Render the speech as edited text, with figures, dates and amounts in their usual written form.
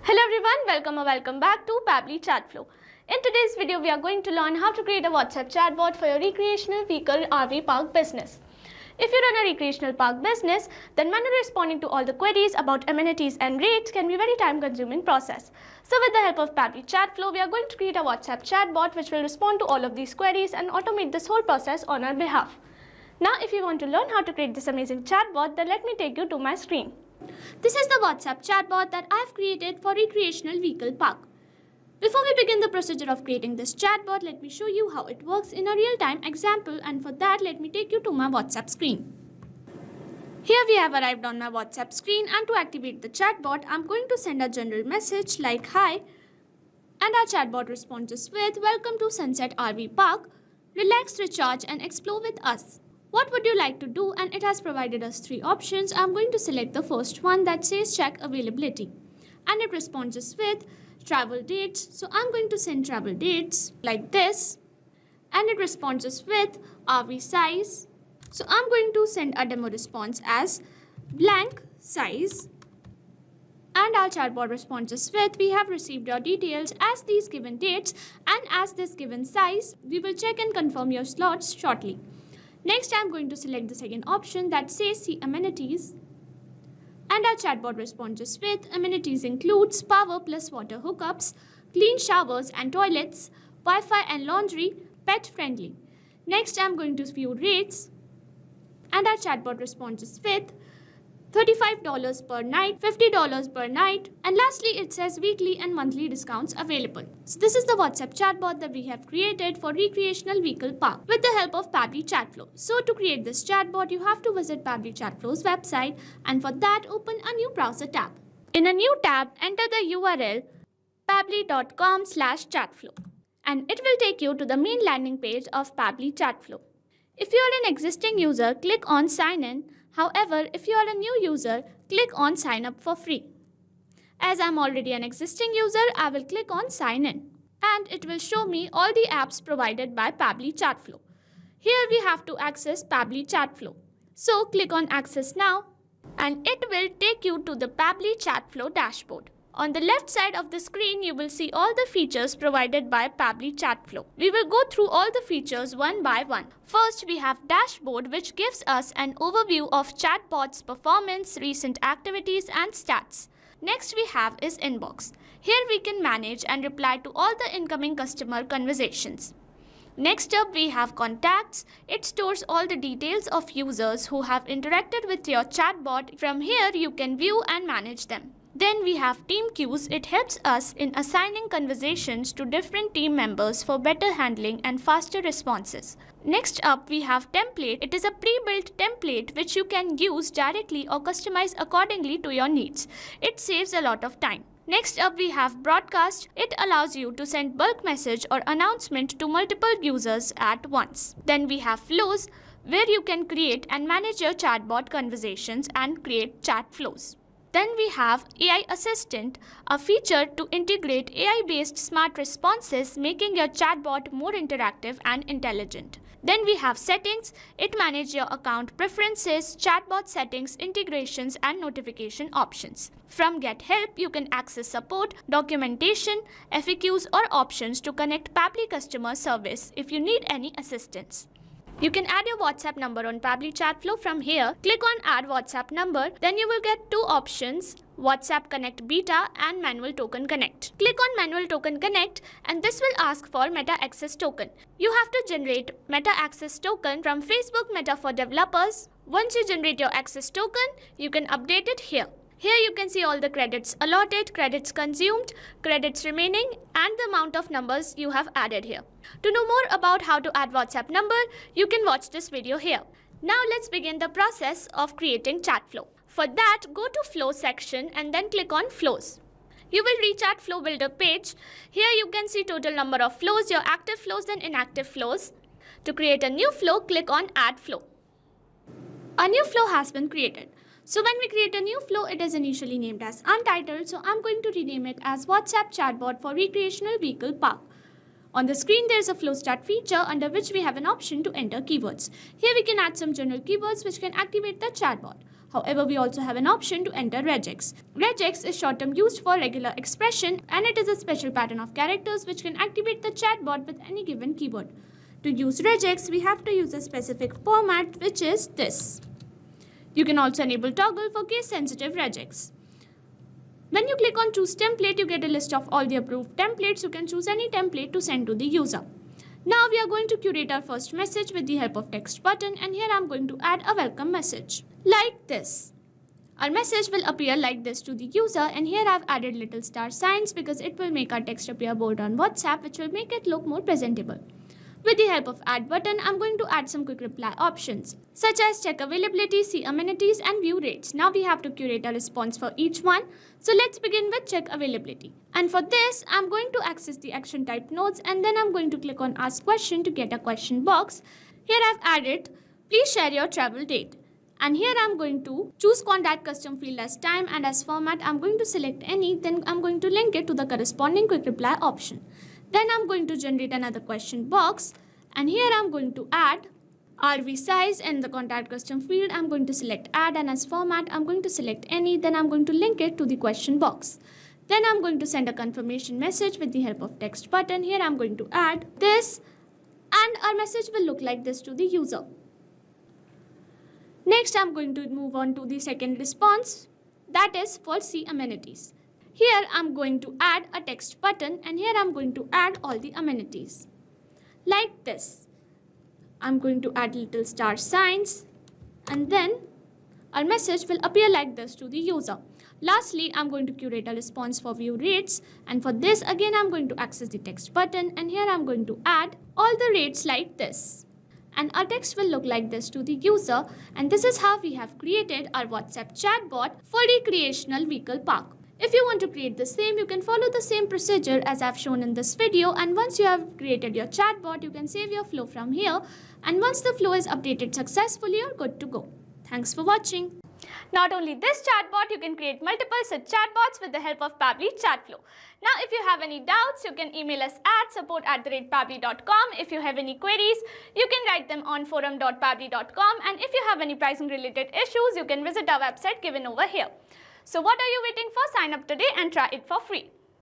Hello everyone, welcome or welcome back to Pabbly Chatflow. In today's video, we are going to learn how to create a WhatsApp chatbot for your recreational vehicle RV park business. If you run a recreational park business, then manually responding to all the queries about amenities and rates can be a very time-consuming process. So with the help of Pabbly Chatflow, we are going to create a WhatsApp chatbot which will respond to all of these queries and automate this whole process on our behalf. Now, if you want to learn how to create this amazing chatbot, then let me take you to my screen. This is the WhatsApp chatbot that I have created for recreational vehicle park. Before we begin the procedure of creating this chatbot, let me show you how it works in a real-time example, and for that let me take you to my WhatsApp screen. Here we have arrived on my WhatsApp screen, and to activate the chatbot, I'm going to send a general message like hi, and our chatbot responds with welcome to Sunset RV Park, relax, recharge and explore with us. What would you like to do? And it has provided us 3 options. I'm going to select the first one that says check availability. And it responds with travel dates. So I'm going to send travel dates like this. And it responds with RV size. So I'm going to send a demo response as blank size. And our chatbot responds with we have received your details as these given dates and as this given size. We will check and confirm your slots shortly. Next, I'm going to select the second option that says see amenities. And our chatbot responds with amenities includes power plus water hookups, clean showers and toilets, Wi-Fi and laundry, pet friendly. Next, I'm going to view rates. And our chatbot responds with $35 per night, $50 per night, and lastly it says weekly and monthly discounts available. So this is the WhatsApp chatbot that we have created for recreational vehicle park with the help of Pabbly Chatflow. So to create this chatbot, you have to visit Pabbly Chatflow's website, and for that open a new browser tab. In a new tab, enter the URL pabbly.com/chatflow, and it will take you to the main landing page of Pabbly Chatflow. If you are an existing user, click on sign in. However, if you are a new user, click on sign up for free. As I'm already an existing user, I will click on sign in, and it will show me all the apps provided by Pabbly Chatflow. Here we have to access Pabbly Chatflow. So click on access now, and it will take you to the Pabbly Chatflow dashboard. On the left side of the screen, you will see all the features provided by Pabbly Chatflow. We will go through all the features one by one. First, we have Dashboard, which gives us an overview of chatbot's performance, recent activities and stats. Next we have is Inbox. Here we can manage and reply to all the incoming customer conversations. Next up we have Contacts. It stores all the details of users who have interacted with your chatbot. From here you can view and manage them. Then we have Team Queues. It helps us in assigning conversations to different team members for better handling and faster responses. Next up we have Template. It is a pre-built template which you can use directly or customize accordingly to your needs. It saves a lot of time. Next up we have Broadcast. It allows you to send bulk message or announcement to multiple users at once. Then we have Flows, where you can create and manage your chatbot conversations and create chat flows. Then we have AI Assistant, a feature to integrate AI-based smart responses, making your chatbot more interactive and intelligent. Then we have Settings. It manages your account preferences, chatbot settings, integrations and notification options. From Get Help, you can access support, documentation, FAQs or options to connect Pabbly customer service if you need any assistance. You can add your WhatsApp number on Pabbly Chatflow from here. Click on Add WhatsApp Number. Then you will get 2 options, WhatsApp Connect Beta and Manual Token Connect. Click on Manual Token Connect, and this will ask for Meta Access Token. You have to generate Meta Access Token from Facebook Meta for Developers. Once you generate your access token, you can update it here. Here you can see all the credits allotted, credits consumed, credits remaining and the amount of numbers you have added here. To know more about how to add WhatsApp number, you can watch this video here. Now let's begin the process of creating Chatflow. For that, go to Flow section and then click on Flows. You will reach at Flow Builder page. Here you can see total number of flows, your active flows and inactive flows. To create a new flow, click on Add Flow. A new flow has been created. So when we create a new flow, it is initially named as Untitled, so I'm going to rename it as WhatsApp Chatbot for Recreational Vehicle Park. On the screen, there is a flow start feature under which we have an option to enter keywords. Here we can add some general keywords which can activate the chatbot. However, we also have an option to enter regex. Regex is short term used for regular expression, and it is a special pattern of characters which can activate the chatbot with any given keyword. To use regex, we have to use a specific format, which is this. You can also enable toggle for case sensitive regex. When you click on choose template, you get a list of all the approved templates. You can choose any template to send to the user. Now we are going to curate our first message with the help of text button, and here I am going to add a welcome message like this. Our message will appear like this to the user, and here I have added little star signs because it will make our text appear bold on WhatsApp, which will make it look more presentable. With the help of add button, I'm going to add some quick reply options such as check availability, see amenities and view rates. Now we have to curate a response for each one. So let's begin with check availability. And for this, I'm going to access the action type nodes, and then I'm going to click on ask question to get a question box. Here I've added please share your travel date. And here I'm going to choose contact custom field as time, and as format I'm going to select any, then I'm going to link it to the corresponding quick reply option. Then I'm going to generate another question box, and here I'm going to add RV size in the contact custom field. I'm going to select add, and as format I'm going to select any, then I'm going to link it to the question box. Then I'm going to send a confirmation message with the help of text button. Here I'm going to add this, and our message will look like this to the user. Next I'm going to move on to the second response, that is for see amenities. Here I'm going to add a text button, and here I'm going to add all the amenities like this. I'm going to add little star signs, and then our message will appear like this to the user. Lastly, I'm going to curate a response for view rates, and for this again I'm going to access the text button, and here I'm going to add all the rates like this. And our text will look like this to the user, and this is how we have created our WhatsApp chatbot for recreational vehicle park. If you want to create the same, you can follow the same procedure as I've shown in this video, and once you have created your chatbot, you can save your flow from here, and once the flow is updated successfully, you're good to go. Thanks for watching. Not only this chatbot, you can create multiple such chatbots with the help of Pabbly Chatflow. Now, if you have any doubts, you can email us at support@pabbly.com. If you have any queries, you can write them on forum.pabbly.com, and if you have any pricing related issues, you can visit our website given over here. So what are you waiting for? Sign up today and try it for free.